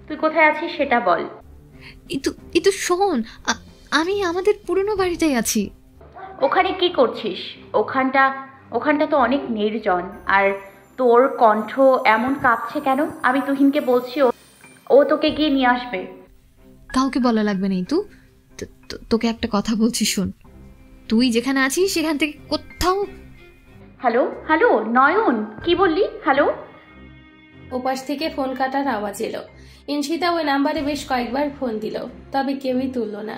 তুই কোথায় আছিস সেটা বল। এই তো শোন, আমি আমাদের পুরনো বাড়িতেই আছি। ওখানে কি করছিস? ওখানটা ওখানটা তো অনেক নির্জন। আর তোর কণ্ঠ এমন কাঁপছে কেন? আমি তুহিনকে বলছি, ও তোকে গিয়ে নিয়ে আসবে। কাউকে বলা লাগবে না। তোকে একটা কথা বলছি, শোন। তুই যেখানে আছিস সেখান থেকে কোথাও। হ্যালো হ্যালো নয়ন, কি বললি? হ্যালো। ওপাশ থেকে ফোন কাটার আওয়াজ এলো। ইনশিতা ওই নাম্বারে বেশ কয়েকবার ফোন দিল, তবে কেউই তুলল না।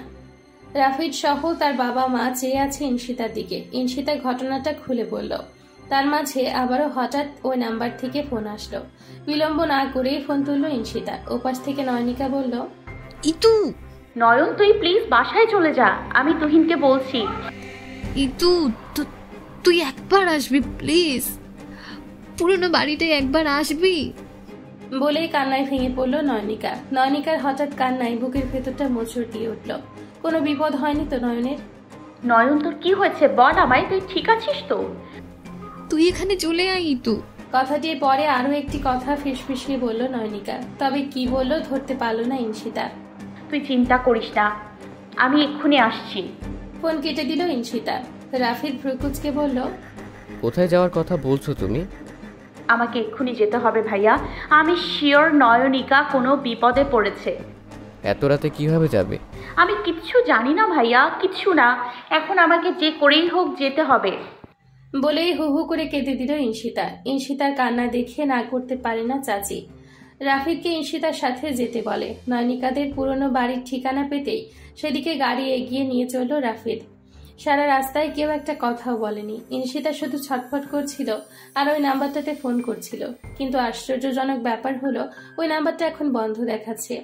রাফিদ সহ তার বাবা মা চেয়ে আছে ইনশিতার দিকে। ইনশিতা ঘটনাটা খুলে বলল। তার মাঝে আবারও হঠাৎ ওই নাম্বার থেকে ফোন আসলো। বিলম্ব না করেই ফোন তুলল ইনশিতা। ওপাশ থেকে নয়নিকা বলল, ইতু। নয়ন, তুই প্লিজ বাসায় চলে যা, আমি তুহিনকে বলছি। ইতু, তুই একবার আসবি প্লিজ, পুরনো বাড়িটায় একবার আসবি। বলেই কান্নায় ভেঙে পড়ল নয়নিকা। নয়নিকার হঠাৎ কান্নায় বুকের ভেতরটা মোচড় দিয়ে উঠল। কোনো বিপদ হয়নি তো নয়নের? নয়ন, তোর কি হয়েছে বল আমায়, তুই ঠিক আছিস তো? তুই এখানে চলে আয় ইতু। কথাটির পরে আরো একটি কথা ফিসফিসিয়ে বলল নয়নিকা, তবে কি বলল ধরতে পারল না ইনশিতা। তুই চিন্তা করিস না, আমি এক্ষুনি আসছি। ফোন কেটে দিল ইনশিতা। রাফিদ ভ্রুকুচকে বলল, কোথায় যাওয়ার কথা বলছো তুমি? আমাকে এক্ষুনি যেতে হবে ভাইয়া, আমি শিওর নয়নিকা কোনো বিপদে পড়েছে। এত রাতে কিভাবে যাবে? আমি কিচ্ছু জানি না ভাইয়া, কিচ্ছু না। এখন আমাকে যে করেই হোক যেতে হবে। বলেই হু হু করে কেঁদে দিল ইনশিতা। ইনশিতার কান্না দেখে না করতে পারে না চাচি। রাফিদকে ইনশিতার সাথে যেতে বলে। নয়নিকাদের পুরনো বাড়ির ঠিকানা পেতেই সেদিকে গাড়ি এগিয়ে নিয়ে চলল রাফিদ। সারা রাস্তায় কেউ একটা কথাও বলেনি। ইনশিতা শুধু ছটফট করছিল আর ওই নাম্বারটাতে ফোন করছিল। কিন্তু আশ্চর্যজনক ব্যাপার হলো ওই নাম্বারটা এখন বন্ধ দেখাচ্ছে।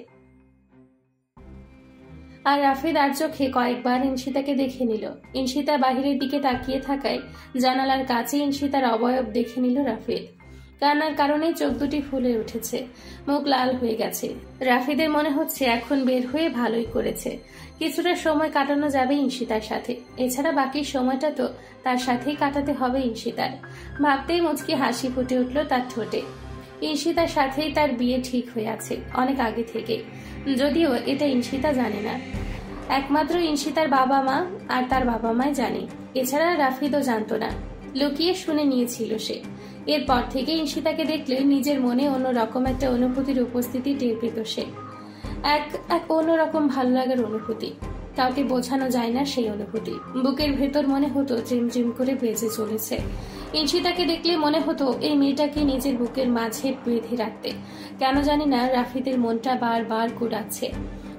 আর রাফিদ আর চোখে কয়েকবার ইনশিতাকে দেখে নিল। ইনশিতা বাহিরের দিকে তাকিয়ে থাকায় জানালার কাছে ইনশিতার অবয়ব দেখে নিল রাফিদ। কান্নার কারণে চোখ দুটি ফুলে উঠেছে, মুখ লাল হয়ে গেছে। রাফিদের মনে হচ্ছে এখন বের হয়ে ভালোই করেছে। কিছুটা সময় কাটানো যাবে ইনশিতার সাথে, এছাড়া বাকি সময়টা তো তার সাথেই কাটাতে হবে ইনশিতার। ভাবতেই মুচকি হাসি ফুটে উঠল তার ঠোঁটে। ইনশিতার সাথেই তার বিয়ে ঠিক হয়ে আছে অনেক আগে থেকে, যদিও এটা ইনশিতা জানে না। একমাত্র ইনশিতার বাবা মা আর তার বাবা মাই জানে, এছাড়া রাফিদও জানতো না। লুকিয়ে শুনে নিয়েছিল সে। এরপর থেকে ইনশিতাকে দেখলে নিজের মনে অন্যরকম একটা অনুভূতির উপস্থিতি টের পেত সে। এক অন্যরকম ভালো লাগার অনুভূতি, কাউকে বোঝানো যায় না সেই অনুভূতি। বুকের ভেতর মনে হতো ঝিমঝিম করে বেজে চলেছে। ইনশিতাকে দেখলে মনে হতো এই মেয়েটাকে নিজের বুকের মাঝে বেঁধে রাখতে। কেন জানি না রাফিদের মনটা বারবার কুড়াচ্ছে।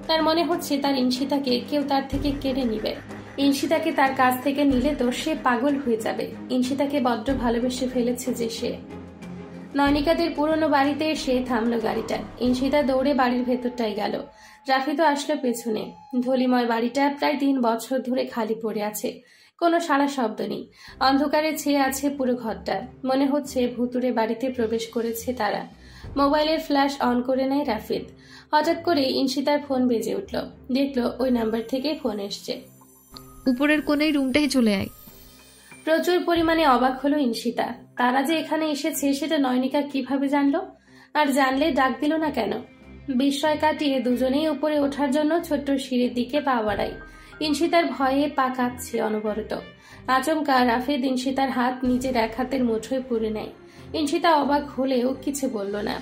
তার মনে হচ্ছে তার ইনশিতাকে কেউ তার থেকে কেড়ে নিবে। ইনশিতাকে তার কাছ থেকে নিলে তো সে পাগল হয়ে যাবে। ইনশিতাকে বড্ড ভালোবেসে ফেলেছে যে সে। নয়নিকাদের পুরনো বাড়িতে এসে থামলো গাড়িটা। ইনশিতা দৌড়ে বাড়ির ভেতরটায় গেল। রাফিদও আসলো পেছনে। ধলিময় বাড়িটা প্রায় 3 বছর ধরে খালি পড়ে আছে। কোনো সারা শব্দ নেই। অন্ধকারে ছেয়ে আছে পুরো ঘরটা। মনে হচ্ছে ভুতুরে বাড়িতে প্রবেশ করেছে তারা। মোবাইলের ফ্ল্যাশ অন করে নেয় রাফিদ। হঠাৎ করে ইনশিতার ফোন বেজে উঠল। দেখলো ওই নাম্বার থেকে ফোন এসছে। উপরের কোণেই রুমটাই চলে আয়। প্রচুর পরিমাণে অবাক হলো ইনশিতা। তারা যে এখানে এসেছে সেটা নয়নিকা কিভাবে জানলো? আর জানলে ডাক দিল না কেন? বিস্ময় কাটিয়ে দুজনেই উপরে ওঠার জন্য ছোট্ট সিঁড়ির দিকে পা বাড়ায়। ইনশিতার ভয়ে পা কাঁপছে অনবরত। আচমকা রাফিদ ইনশিতার হাত নিজের এক হাতের মুঠোয় পুরে নেয়। ইনশিতা অবাক হলেও কিছু বলল না।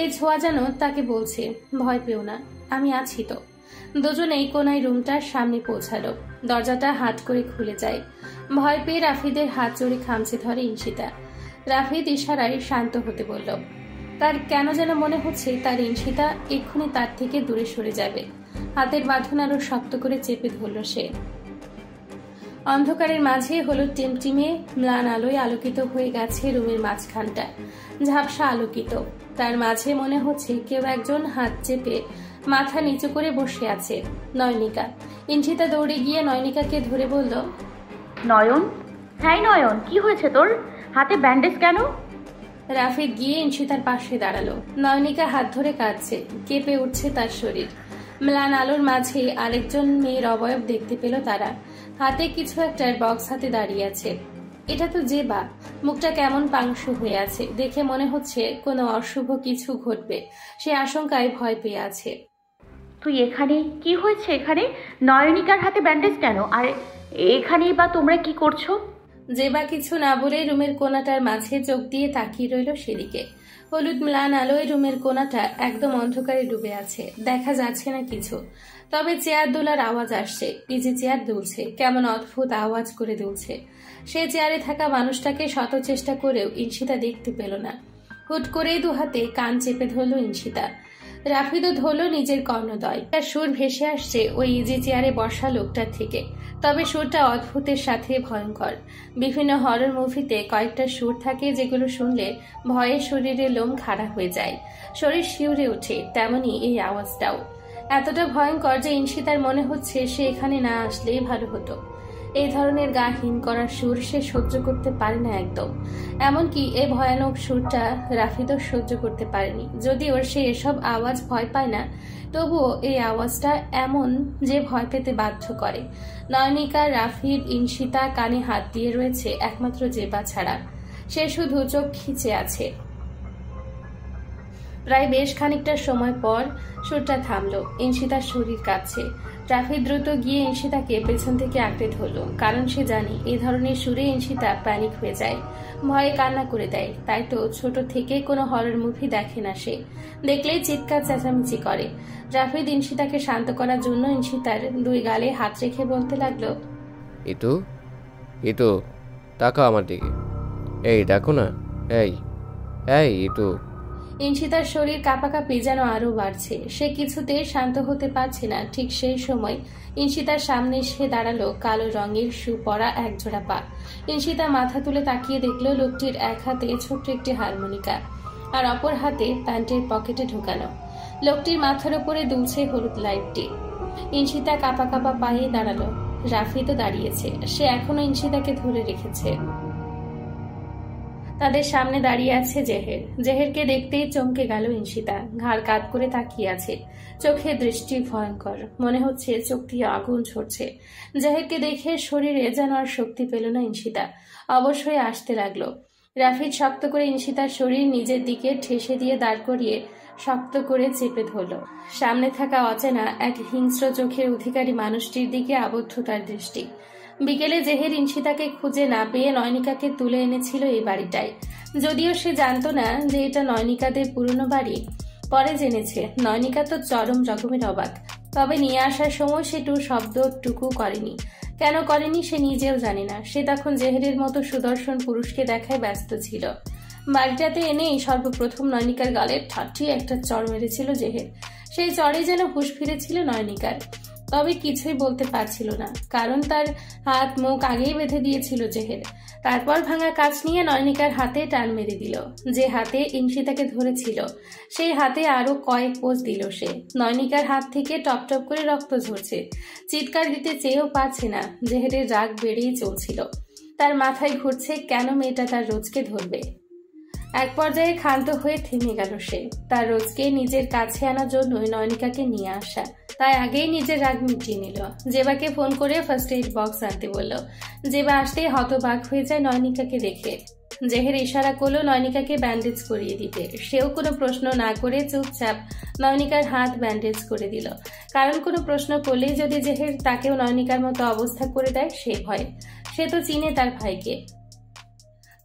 এই ছোঁয়া যেন তাকে বলছে, ভয় পেও না, আমি আছি তো। দুজনেই কোনায় রুমটার সামনে পৌঁছালো। দরজাটা হাট করে খুলে যায়। ভয় পেয়ে রাফিদের হাত জোরে খামচে ধরে ইনশিতা। রাফিদ ইশারায় শান্ত হতে বলল। তার কেন যেন মনে হচ্ছে তার ইনশিতা এক্ষুনি তার থেকে দূরে সরে যাবে। হাতের বাঁধন আরো শক্ত করে চেপে ধরল সে। অন্ধকারের মাঝে হলুদ টিমটিমে ম্লান আলোয় আলোকিত হয়ে গেছে রুমের মাঝখানটা। ঝাপসা আলোকিত, তার মাঝে মনে হচ্ছে কেউ একজন হাত চেপে মাথা নিচু করে বসে আছে। নয়নিকা। ইনশিতা দৌড়ে গিয়ে নয়নিকাকে ধরে বলল, নয়ন, হ্যাঁ নয়ন, কি হয়েছে তোর? হাতে ব্যান্ডেজ কেন? রাফিদ গিয়ে ইনশিতার পাশে দাঁড়ালো। নয়নিকা হাত ধরে কাঁদছে, কেঁপে উঠছে তার শরীর। ম্লান আলোর মাঝে আরেকজন মেয়ের অবয়ব দেখতে পেল তারা। হাতে কিছু একটা বক্স হাতে দাঁড়িয়ে আছে। এটা তো জেবা। মুখটা কেমন পাংশু হয়ে আছে, দেখে মনে হচ্ছে কোনো অশুভ কিছু ঘটবে। সে আশঙ্কায় ভয় পেয়ে আছে। তুই এখানে? কি হয়েছে এখানে? নয়নিকার হাতে ব্যান্ডেজ কেন? আর এখানেই বা তোমরা কি করছো? জেবা কিছু না বলে রুমের কোণাটার মাঝে চোখ দিয়ে তাকিয়ে রইল সেদিকে। হলুদ ম্লান আলোয় রুমের কোণাটা একদম অন্ধকারে ডুবে আছে, দেখা যাচ্ছে না কিছু। তবে চেয়ার দোলার আওয়াজ আসছে, ইজি চেয়ার দুলছে, কেমন অদ্ভুত আওয়াজ করে দুলছে। সে চেয়ারে থাকা মানুষটাকে শত চেষ্টা করেও ইনশিতা দেখতে পেল না। হুট করেই দুহাতে কান চেপে ধরল ইনশিতা। রাফিদও ধরল নিজের কর্ণদয়। তার সুর ভেসে আসছে ওই ইজি চেয়ারে বসা লোকটার থেকে, তবে সুরটা অদ্ভুতের সাথে ভয়ঙ্কর। বিভিন্ন হরর মুভিতে কয়েকটা সুর থাকে যেগুলো শুনলে ভয়ে শরীরে লোম খাড়া হয়ে যায়, শরীর শিউরে ওঠে। তেমনি এই আওয়াজটাও এতটা ভয়ঙ্কর যে ইনশিতার মনে হচ্ছে সে এখানে না আসলেই ভালো হতো। এই ধরনের গা হিম করার সুর সে সহ্য করতে পারে না একদম। এমনকি এই ভয়ানক সুরটা রাফিদও সহ্য করতে পারেনি। যদিও সে এসব আওয়াজ ভয় পায় না, তবুও এই আওয়াজটা এমন যে ভয় পেতে বাধ্য করে। নয়নিকা, রাফিদ, ইনশিতা কানে হাত দিয়ে রয়েছে একমাত্র জেবা ছাড়া। সে শুধু চোখ খিচে আছে। প্রায় বেশ খানিকটা সময় পর সুরটা থামলো। ইনশিতার শরীর কাঁপছে। রাফিদ দ্রুত গিয়ে ইনশিতাকে পেছন থেকে আঁকড়ে ধরল, কারণ সে জানে এই ধরনের সুরে ইনশিতা প্যানিক হয়ে যায়, ভয়ে কান্না করে দেয়। তাই তো ছোট থেকে কোনো হরর মুভি দেখে না সে, দেখলেই চিৎকার চেঁচামেচি করে। রাফিদ ইনশিতাকে শান্ত করার জন্য ইনশিতার দুই গালে হাত রেখে বলতে লাগলো, ইতু তাকাও আমার দিকে, এই ডাকো না, এই এই ইতু। ইনশিতার শরীর কাঁপাকাঁপি যেন আরো বাড়ছে। সে কিছুতেই শান্ত হতে পারছে না। ঠিক সেই সময় ইনশিতার সামনে এসে দাঁড়ালো কালো রঙের শু পরা একজোড়া পা। ইনশিতা মাথা তুলে তাকিয়ে দেখলো লোকটির এক হাতে ছোট্ট একটি হারমোনিকা, আর অপর হাতে প্যান্টের পকেটে ঢোকানো। লোকটির মাথার উপরে দুলছে হলুদ লাইটটি। ইনশিতা কাঁপা কাঁপা পায়ে দাঁড়ালো। রাফিদও দাঁড়িয়েছে, সে এখনো ইনশিতাকে ধরে রেখেছে। তাদের সামনে দাঁড়িয়ে আছে জেহের। জেহেরকে দেখতেই চমকে গেল ইনশিতা, ঘাড় কাত করে তাকিয়ে আছে। চোখে দৃষ্টি ভয়ঙ্কর, মনে হচ্ছে চোখ দিয়ে আগুন ঝরছে। জেহেরকে দেখে শরীরে যেন আর শক্তি পেল না ইনশিতা, অবশ্যই আসতে লাগলো। রাফিদ শক্ত করে ইনশিতার শরীর নিজের দিকে ঠেসে দিয়ে দাঁড় করিয়ে শক্ত করে চেপে ধরল। সামনে থাকা অচেনা এক হিংস্র চোখের অধিকারী মানুষটির দিকে আবদ্ধ তার দৃষ্টি। বিকেলে জেহের ইনশিতাকে খুঁজে না পেয়ে নয়নিকাকে তুলে এনেছিল এই বাড়িটায়। যদিও সে জানতো না যে এটা নয়নিকাদের পুরনো বাড়ি, পরে জেনেছে। নয়নিকা তো চরম রকমের অবাক। তবে নিয়ে আসার সময় সে শব্দটুকু করেনি। কেন করেনি সে নিজেও জানে না। সে তখন জেহেরের মতো সুদর্শন পুরুষকে দেখায় ব্যস্ত ছিল। বাড়িটাতে এনেই সর্বপ্রথম নয়নিকার গালে ঠাঠিয়ে একটা চড় মেরেছিল জেহের। সেই চড়ে যেন হুঁশ ফিরেছিল নয়নিকার। তবে কিছুই বলতে পারছিল না, কারণ তার হাত মুখ আগেই বেঁধে দিয়েছিল জেহের। তারপর ভাঙা কাঁচ নিয়ে নয়নিকার হাতে টান মেরে দিল। যে হাতে ইনশিতাকে ধরেছিল সেই হাতে আরো কয়েক পোজ দিল সে। নয়নিকার হাত থেকে টপ টপ করে রক্ত ঝরছে। চিৎকার দিতে চেয়েও পারছে না। জেহেরের রাগ বেড়েই চলছিল। তার মাথায় ঘুরছে কেন মেয়েটা তার রোজকে ধরবে। এক পর্যায়ে ক্ষান্ত হয়ে থেমে গেল সে। তার রোজকে নিজের কাছে আনার জন্যই নয়নিকাকে নিয়ে আসা, তাই আগেই নিজের রাগ মিটিয়ে নিল। জেবাকে ফোন করে ফার্স্ট এইড বক্স আনতে বলল। জেবা আসতেই হতবাক হয়ে যায় নয়নিকাকে দেখে। জেহের ইশারা করলো নয়নিকাকে ব্যান্ডেজ করিয়ে দিতে। সেও কোনো প্রশ্ন না করে চুপচাপ নয়নিকার হাত ব্যান্ডেজ করে দিল, কারণ কোনো প্রশ্ন করলেই যদি জেহের তাকেও নয়নিকার মতো অবস্থা করে দেয় সে ভয়। সে তো চিনে তার ভাইকে।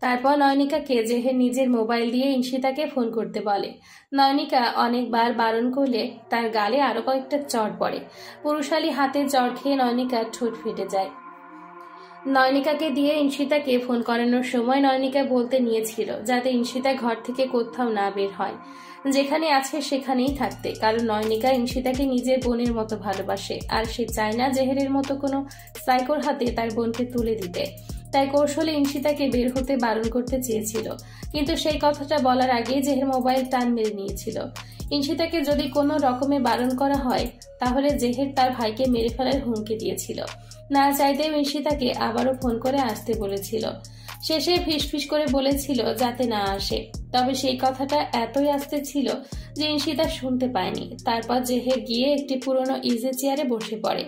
তারপর নয়নিকাকে জেহের নিজের মোবাইল দিয়ে ইনশিতাকে ফোন করতে বলে। নয়নিকা অনেকবার বারণ করলে তার গালে আরো কয়েকটা চড় পড়ে। পুরুষালী হাতে চড় খেয়ে নয়নিকার ঠোঁট ফেটে যায়। নয়নিকাকে দিয়ে ইনশিতাকে ফোন করানোর সময় নয়নিকা বলতে নিয়েছিল যাতে ইনশিতা ঘর থেকে কোথাও না বের হয়, যেখানে আছে সেখানেই থাকতে। কারণ নয়নিকা ইনশিতাকে নিজের বোনের মতো ভালোবাসে, আর সে চায় না জেহেরের মতো কোনো সাইকোর হাতে তার বোনকে তুলে দিতে। তাই কৌশলে ইনশিতাকে বের হতে বারণ করতে চেয়েছিল, কিন্তু সেই কথাটা বলার আগেই জেহের মোবাইল টান মেরে নিয়েছিল। ইনশিতাকে যদি কোনো রকমে বারণ করা হয় তাহলে জেহের তার ভাইকে মেরে ফেলার হুমকি দিয়েছিল। না চাইতেও ইনশিতাকে আবারও ফোন করে আসতে বলেছিল। শেষে ফিসফিস করে বলেছিল যাতে না আসে, তবে সেই কথাটা এতই আস্তে ছিল যে ইনশিতা শুনতে পায়নি। তারপর জেহের গিয়ে একটি পুরনো ইজি চেয়ারে বসে পড়ে,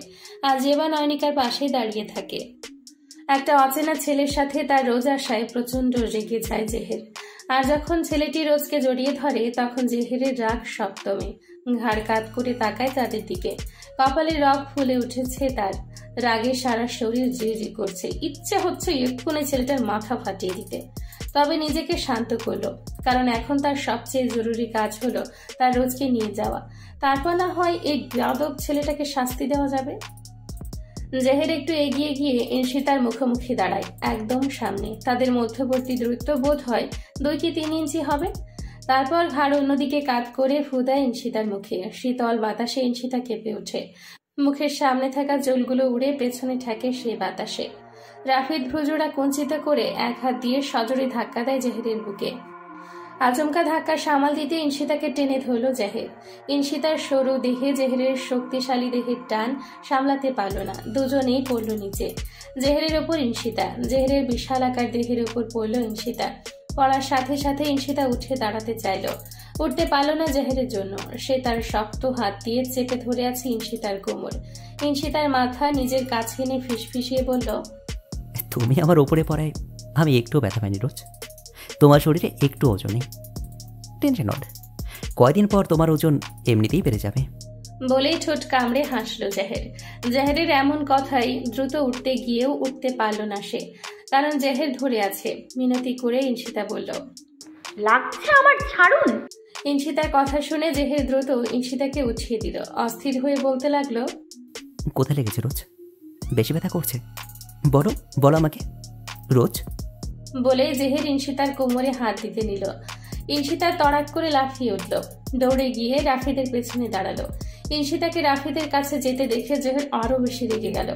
আর জেবা নয়নিকার পাশেই দাঁড়িয়ে থাকে। একটা অচেনা ছেলের সাথে তার রোজ আসায় প্রচন্ড রেগে যায় জেহের। আর যখন ছেলেটি রোজকে জড়িয়ে ধরে তখন জেহেরের রাগ সপ্তমে, ঘাড় কাত করে তাকায় তাদের দিকে। কপালে রগ ফুলে উঠেছে তার, রাগে সারা শরীর জিজি করছে, ইচ্ছে হচ্ছে এক্ষুনি ছেলেটার মাথা ফাটিয়ে দিতে। তবে নিজেকে শান্ত করলো, কারণ এখন তার সবচেয়ে জরুরি কাজ হলো তার রোজকে নিয়ে যাওয়া। তারপর না হয় এই বেয়াদব ছেলেটাকে শাস্তি দেওয়া যাবে। জেহের একটু এগিয়ে গিয়ে ইনশিতার মুখোমুখি দাঁড়ায়, একদম সামনে। তাদের মধ্যবর্তী দূরত্ব বোধ হয় 2 কি 3 ইঞ্চি হবে। তারপর ঘাড় অন্যদিকে কাত করে ফু দেয় ইনশিতার মুখে। শীতল বাতাসে ইনশিতা কেঁপে ওঠে, মুখের সামনে থাকা চুলগুলো উড়ে পেছনে ঠেকে সেই বাতাসে। রাফিদ ভ্রুজোড়া কুঞ্চিত করে এক হাত দিয়ে সজোরে ধাক্কা দেয় জেহেরের বুকে। আচমকা ধাক্কা সামাল দিতে ইনশিতাকে টেনে ধরল জেহের। ইনশিতার সরু দেহে জেহেরের শক্তিশালী দেহের টান সামলাতে পারল না, দুজনেই পড়ল নিচে। জেহেরের ওপর ইনশিতা, জেহেরের বিশাল আকার দেহের উপর পড়ল ইনশিতা। পড়ার সাথে সাথে ইনশিতা উঠে দাঁড়াতে চাইল, উঠতে পারল না জেহেরের জন্য। সে তার শক্ত হাত দিয়ে চেপে ধরে আছে ইনশিতার কোমর। ইনশিতার মাথা নিজের কাছে এনে ফিসফিসিয়ে বলল, তুমি আমার ওপরে পড়ায় আমি একটু ব্যথা পাইনি রোজ, তোমার শরীরে একটু ওজন নেই, টেনশন নট, কয়দিন পর তোমার ওজন এমনিতেই বেড়ে যাবে। বলেই ঠোঁট কামড়ে হাসল জেহের। জেহেরের এমন কথাই দ্রুত উঠতে গিয়েও উঠতে পারল না সে, কারণ জেহের ধরে আছে। মিনতি করে ইনশিতা বলল, লাগছে আমার, ছাড়ুন। ইনশিতার কথা শুনে জেহের দ্রুত ইনশিতাকে উঠিয়ে দিল। অস্থির হয়ে বলতে লাগলো, কোথায় লেগেছে রোজ? বেশি ব্যথা করছে? বলো আমাকে রোজ। বলে জেহের ইনশিতার কোমরে হাত দিতে নিল। ইনশিতা তড়াক করে লাফিয়ে উঠল, দৌড়ে গিয়ে রাফিদের পেছনে দাঁড়ালো। ইনশিতাকে রাফিদের কাছে যেতে দেখে জেহের আরো বেশি রেগে গেল।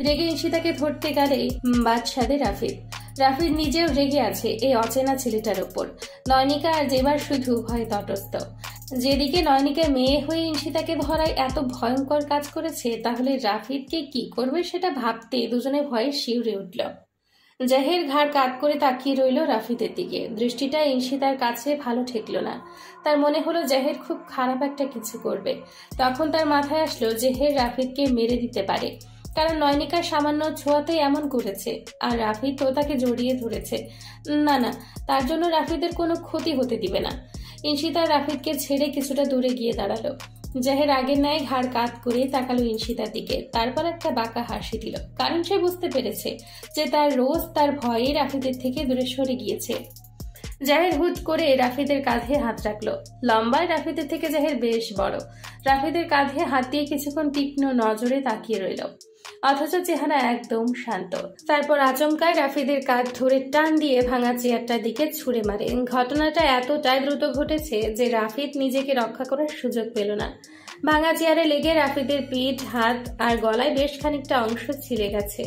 রেগে ইনশিতাকে ধরতে গেলে বাদ সাধে রাফিদ। রাফিদ নিজেও রেগে আছে এই অচেনা ছেলেটার ওপর। নয়নিকা আর জেবার শুধু ভয়ে তটস্থ। যেদিকে নয়নিকা মেয়ে হয়ে ইনশিতাকে ধরায় এত ভয়ঙ্কর কাজ করেছে, তাহলে রাফিদকে কি করবে সেটা ভাবতে দুজনে ভয়ে শিউরে উঠল। জেহের ঘাড় কাত করে তাকিয়ে রইল রাফিদের দিকে। দৃষ্টিটা ইনশিতার কাছে ভালো ঠেকল না। তার মনে হলো জেহের খুব খারাপ একটা কিছু করবে। তখন তার মাথায় আসলো জেহের রাফিদকে মেরে দিতে পারে, কারণ নয়নিকার সামান্য ছোঁয়াতেই এমন করেছে। আর রাফিদ তো তাকে জড়িয়ে ধরেছে। না, তার জন্য রাফিদের কোনো ক্ষতি হতে দিবে না। ইনশিতা রাফিদকে ছেড়ে কিছুটা দূরে গিয়ে দাঁড়ালো। জেহের আগের ন্যায় ঘাড় কাত করে তাকালো ইনশিতার দিকে। তারপর একটা বাঁকা হাসি দিল, কারণ সে বুঝতে পেরেছে যে তার রোজ তার ভয়ে রাফিদের থেকে দূরে সরে গিয়েছে। জাহের হুট করে রাফিদের কাঁধে হাত রাখলো। লম্বায় রাফিদের থেকে জাহের বেশ বড়। রাফিদের কাঁধে হাত দিয়ে কিছুক্ষণ তীক্ষ্ণ নজরে তাকিয়ে রইল, অথচ চেহারা একদম শান্ত। তারপর আচমকায় রাফিদের কাঁধ ধরে টান দিয়ে ভাঙা চেয়ারটার দিকে ছুঁড়ে মারে। ঘটনাটা এতটাই দ্রুত ঘটেছে যে রাফিদ নিজেকে রক্ষা করার সুযোগ পেল না। ভাঙা চেয়ারে লেগে রাফিদের পিঠ, হাত আর গলায় বেশ খানিকটা অংশ ছিঁড়ে গেছে।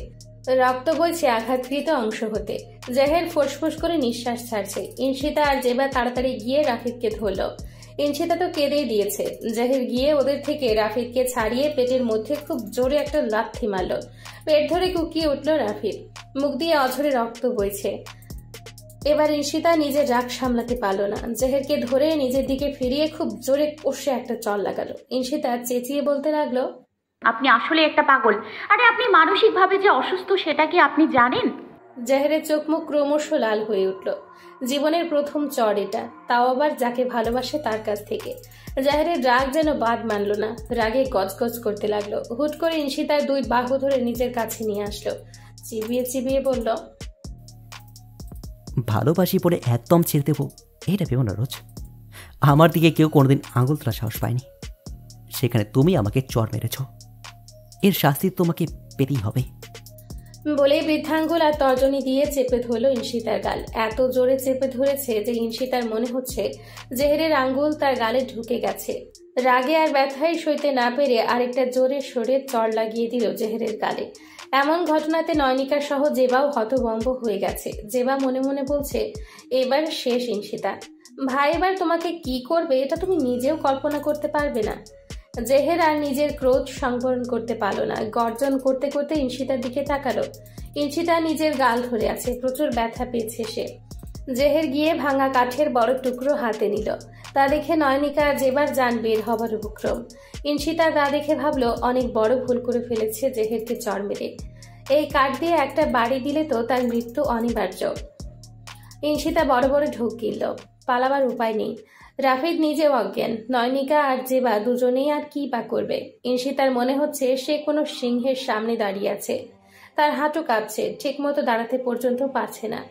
রক্ত বইছে আঘাতকৃত অংশ হতে। জেহের ফোঁস করে নিঃশ্বাস ছাড়ছে। ইনশিতা আর জেবা তাড়াতাড়ি গিয়ে রাফিদকে ধরল। ইনশিতা তো কেঁদেই দিয়েছে। জেহের গিয়ে ওদের থেকে রাফিদকে ছাড়িয়ে পেটের মধ্যে খুব জোরে একটা লাথি মারল। পেট ধরে কুকিয়ে উঠল রাফিদ, মুখ দিয়ে অঝরে রক্ত বইছে। এবার ইনশিতা নিজের রাগ সামলাতে পারল না। জেহেরকে ধরে নিজের দিকে ফিরিয়ে খুব জোরে কষে একটা চল লাগালো। ইনশিতা চেঁচিয়ে বলতে লাগলো, আপনি আসলে একটা পাগল। আরে আপনি মানসিকভাবে যে অসুস্থ সেটা কি আপনি জানেন? জেহেরের চোখ মুখ ক্রমশ লাল হয়ে উঠল। জীবনের প্রথম চড় এটা, তাও আবার যাকে ভালোবাসে তার কাছ থেকে। জেহেরের রাগ যেন বাদ মানল না, রাগে গজগজ করতে লাগলো। হুট করে ইনশিতার 2 বাহু ধরে নিজের কাছে নিয়ে আসলো। চিবিয়ে বলল, ভালোবাসি পরে একদম ছেড়ে দেবো এটা ভেবো না রোজ। আমার দিকে কেউ কোনোদিন আঙুল তোলা সাহস পায়নি, সেখানে তুমি আমাকে চড় মেরেছ, এর শাস্তি তোমাকে পেতেই হবে। বলে বৃদ্ধাঙ্গুল আর তর্জনী দিয়ে চেপে ধরল ইনশিতার গাল। এত জোরে চেপে ধরেছে যে ইনশিতার মনে হচ্ছে জেহেরের আঙ্গুল তার গালে ঢুকে গেছে। রাগে আর ব্যথায় সইতে না পেরে আরেকটা জোরে সরে চড় লাগিয়ে দিল জেহেরের গালে। এমন ঘটনাতে নয়নিকা সহ জেবাও হতভম্ব হয়ে গেছে। জেবা মনে মনে বলছে, এবার শেষ ইনশিতা ভাই, এবার তোমাকে কি করবে এটা তুমি নিজেও কল্পনা করতে পারবে না। জেহের আর নিজের ক্রোধ সংবরণ করতে পারল না। গর্জন করতে করতে ইনশিতার দিকে তাকালো। ইনশিতা নিজের গাল ধরে আছে, প্রচুর ব্যথা পেয়েছে সে। জেহের গিয়ে ভাঙা কাঠের বড় টুকরো হাতে নিল। তা দেখে নয়নিকা যেবার জান বের হবার উপক্রম। ইনশিতা তা দেখে ভাবলো অনেক বড় ভুল করে ফেলেছে জেহেরকে চড় মেরে। এই কাঠ দিয়ে একটা বাড়ি দিলে তো তার মৃত্যু অনিবার্য। ইনশিতা বড় বড় ঢোক গিলল। পালাবার উপায় নেই। রাফিদ নিজেও অজ্ঞান, নয়নিকা আর জেবা দুজনেই আর কি বা করবে। ইনশিতার মনে হচ্ছে সে কোনো সিংহের সামনে দাঁড়িয়ে আছে। তার হাঁটু কাঁপছে, ঠিক মতো দাঁড়াতে পর্যন্ত পারছে না।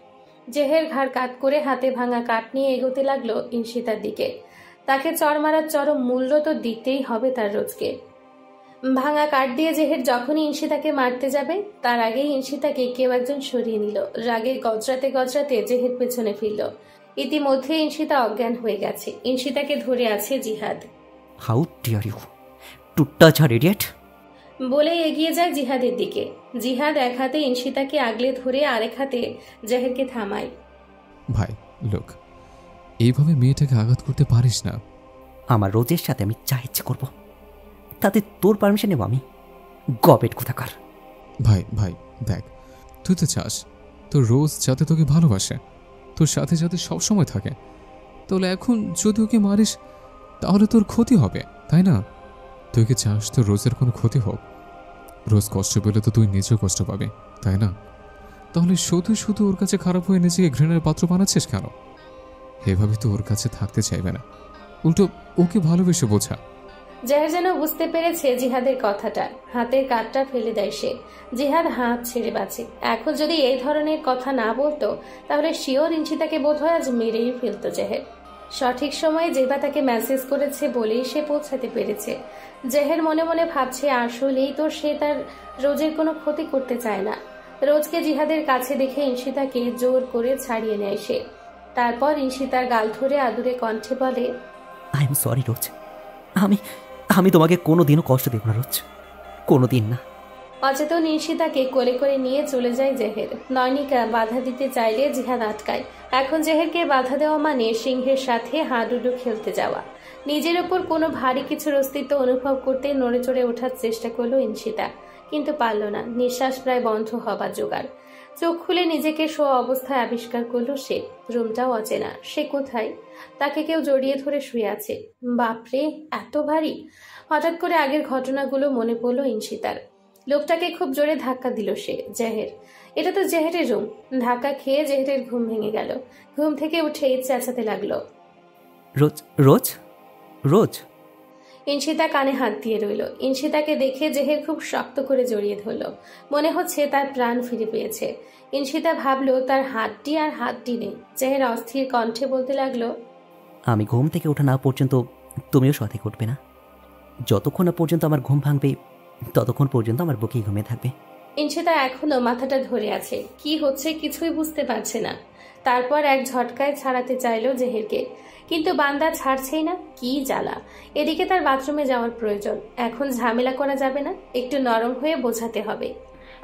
জেহের ঘাড় কাত করে হাতে ভাঙা কাঠ নিয়ে এগোতে লাগলো ইনশিতার দিকে। তাকে চড় মারার চরম মূল্য তো দিতেই হবে তার রোজকে। ভাঙা কাঠ দিয়ে জেহের যখনই ইনশিতাকে মারতে যাবে তার আগেই ইনশিতাকে কেউ একজন সরিয়ে নিল। রাগে গজরাতে গজরাতে জেহের পেছনে ফিরল। ইতিমধ্যে ইনশিতা অজ্ঞান হয়ে গেছে। ইনশিতাকে ধরে আছে Jihad. How dare you to touch her idiot! বলে এগিয়ে যায় জিহাদের দিকে। জিহাদ এক হাতে ইনশিতাকে আগলে ধরে আরেক হাতে জেহেরকে থামায়। ভাই লোক, এইভাবে মেয়েটাকে আঘাত করতে পারিস না। আমার রোজের সাথে আমি যা ইচ্ছে করবো, তাতে তোর পারমিশন নেব আমি? গবেট কোথাকার! ভাই ভাই দেখ, তুই তো চাস তোর রোজ যাতে তোকে ভালোবাসে, তোর সাথে যাতে সবসময় থাকে। তাহলে এখন যদি ওকে মারিস তাহলে তোর ক্ষতি হবে, তাই না? তুই কি চাস তোর রোজের কোনো ক্ষতি হোক? রোজ কষ্ট পেলে তো তুই নিজেও কষ্ট পাবে, তাই না? তাহলে শুধু শুধু ওর কাছে খারাপ হয়ে নিজেকে ঘৃণার পাত্র বানাচ্ছিস কেন? এভাবে তো ওর কাছে থাকতে চাইবে না, উল্টো ওকে ভালোবেসে বোঝা। জেহের যেন বুঝতে পেরেছে জিহাদের কথাটা। হাতের কাঠটা ফেলে দেয় সে। জিহাদ হাত ছেড়ে বাঁচে। এখন যদি এই ধরনের কথা না বলতো তাহলে শিওর ইনশিতাকে বোধহয় আজ মেরেই ফেলতো জেহের। সঠিক সময়ে জেবা তাকে মেসেজ করেছে বলেই সে পৌঁছাতে পেরেছে। জেহের মনে মনে ভাবছে আসলেই তো সে তার রোজের কোনো ক্ষতি করতে চায় না। রোজকে জিহাদের কাছে দেখে ইনশিতাকে জোর করে ছাড়িয়ে নেয় সে। তারপর ইনশিতার গাল ধরে আদুরে কণ্ঠে বলে, আই এম সরি রোজ, আমি তোমাকে কোনোদিনও কষ্ট দেব না রোজ, কোনোদিন না। অচেতন ইনশিতাকে কোলে করে নিয়ে চলে যায় জেহের। নয়নিকা বাধা দিতে চাইলে জিহাদ আটকায়। এখন জেহেরকে বাধা দেওয়া মানে সিংহের সাথে হাডুডু খেলতে যাওয়া। নিজের ওপর কোনো ভারী কিছুর অস্তিত্ব অনুভব করতে নড়ে চড়ে ওঠার চেষ্টা করলো ইনশিতা, কিন্তু পারল না। নিঃশ্বাস প্রায় বন্ধ হবার জোগাড়। চোখ খুলে নিজেকে শো অবস্থায় আবিষ্কার করলো সে। রুমটাও অচেনা। সে কোথায়? তাকে কেউ জড়িয়ে ধরে শুয়ে আছে। বাপরে, এত ভারী! হঠাৎ করে আগের ঘটনাগুলো মনে পড়লো ইনশিতার। লোকটাকে খুব জোরে ধাক্কা দিল সে। জেহের, এটা তো জেহেরের রুম। ধাক্কা খেয়ে জেহেরের ঘুম ভেঙে গেল। ঘুম থেকে উঠে চেঁচাতে লাগলো, রোজ রোজ রোজ! ইনশিতা কানে হাত দিয়ে রইল। ইনশিতাকে দেখে জেহের খুব শক্ত করে জড়িয়ে ধরল। মনে হচ্ছে তার প্রাণ ফিরে পেয়েছে। ইনশিতা ভাবলো তার হাতটি আর হাতটি নেই। জেহের অস্থির কণ্ঠে বলতে লাগলো, আমি ঘুম থেকে ওঠা না পর্যন্ত তুমিও শোয়া থেকে উঠবে না। যতক্ষণ না পর্যন্ত আমার ঘুম ভাঙবে ততক্ষণ পর্যন্ত আমার বুকেই ঘুমিয়ে থাকবে। ইনশিতা এখনো মাথাটা ধরে আছে। কি হচ্ছে কিছুই বুঝতে পারছে না। তারপর এক ঝটকায় ছাড়াতে চাইলো জেহেরকে, কিন্তু বান্দা ছাড়ছেই না। কি জ্বালা! এদিকে তার বাথরুমে যাওয়ার প্রয়োজন। এখন ঝামেলা করা যাবে না, একটু নরম হয়ে বোঝাতে হবে।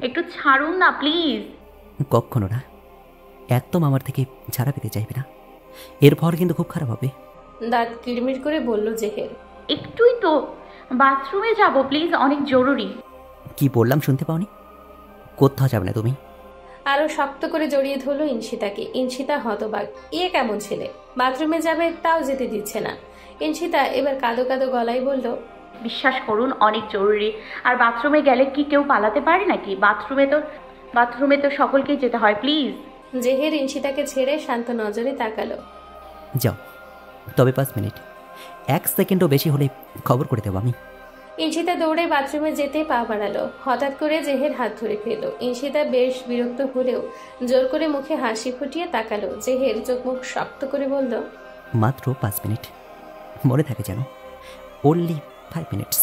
একটু ছাড়ুন না প্লিজ। কখনো না, একদম আমার থেকে ছাড়া পেতে চাইবে না, এরপর কিন্তু খুব খারাপ হবে। দাঁত কিড়মিড় করে বলল জেহের। একটুই তো, বাথরুমে যাব প্লিজ, অনেক জরুরি। কি বললাম শুনতে পাওনি? কোথাও যাবে না তুমি। আরো শক্ত করে জড়িয়ে ধরল ইনশিতাকে। ইনশিতা হতবাক। এ কেমন ছেলে! বাথরুমে যাবে তাও যেতে দিচ্ছে না। ইনশিতা এবার কাঁদো কাঁদো গলায় বলল, বিশ্বাস করুন অনেক জরুরি। আর বাথরুমে গেলে কি কেউ পালাতে পারে নাকি? বাথরুমে তো সকলকেই যেতে হয়, প্লিজ। জেহের ইনশিতাকে ছেড়ে শান্ত নজরে তাকালো। যাও, তবে 5 মিনিট, 1 সেকেন্ডও বেশি হলে খবর করে দেবো আমি। ইনশিতা দৌড়ে বাথরুমে যেতে পা বাড়ালো। হঠাৎ করে জেহের হাত ধরে ফেলল। ইনশিতা বেশ বিরক্ত হলেও জোর করে মুখে হাসি ফুটিয়ে তাকালো। জেহের চোখ মুখ শক্ত করে বলল, মাত্র 5 মিনিট, মনে থাকে যেন, অনলি 5 মিনিটস।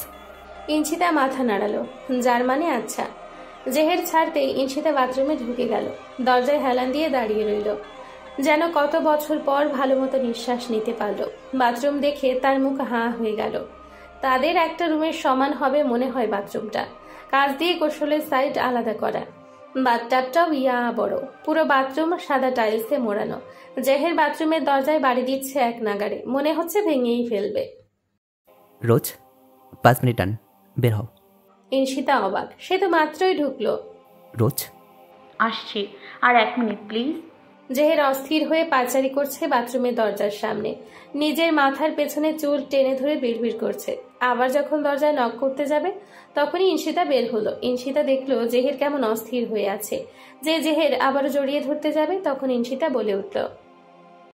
ইনশিতা মাথা নাড়ালো, যার মানে আচ্ছা। জেহের ছাড়তেই ইনশিতা বাথরুমে ঢুকে গেল। দরজায় হেলান দিয়ে দাঁড়িয়ে রইল, যেন কত বছর পর ভালো মতো নিঃশ্বাস নিতে পারল। বাথরুম দেখে তার মুখ হাঁ হয়ে গেল। তাদের একটা রুমের সমান হবে মনে হয় বাথরুমটা। কাঁচ দিয়ে গোসলের সাইড আলাদা করা। বাথটাবটাও ইয়া বড়। পুরো বাথরুম সাদা টাইলসে মোড়ানো। জেহের বাথরুমের দরজায় বাড়ি দিচ্ছে এক নাগাড়ে। মনে হচ্ছে ভেঙেই ফেলবে। রোজ 5 মিনিট ডান, বের হও। ইনশিতা অবাক, সে তো মাত্রই ঢুকলো। রোজ আসছি, আর 1 মিনিট প্লিজ। জেহের অস্থির হয়ে পায়চারি করছে বাথরুমের দরজার সামনে। নিজের মাথার পেছনে চুল টেনে ধরে বিড়বিড় করছে। আবার যখন দরজায় নক করতে যাবে তখনই ইনশিতা বের হলো। ইনশিতা দেখলো জেহের কেমন অস্থির হয়ে আছে। যে জেহের আবারও জড়িয়ে ধরতে যাবে তখন ইনশিতা বলে উঠল,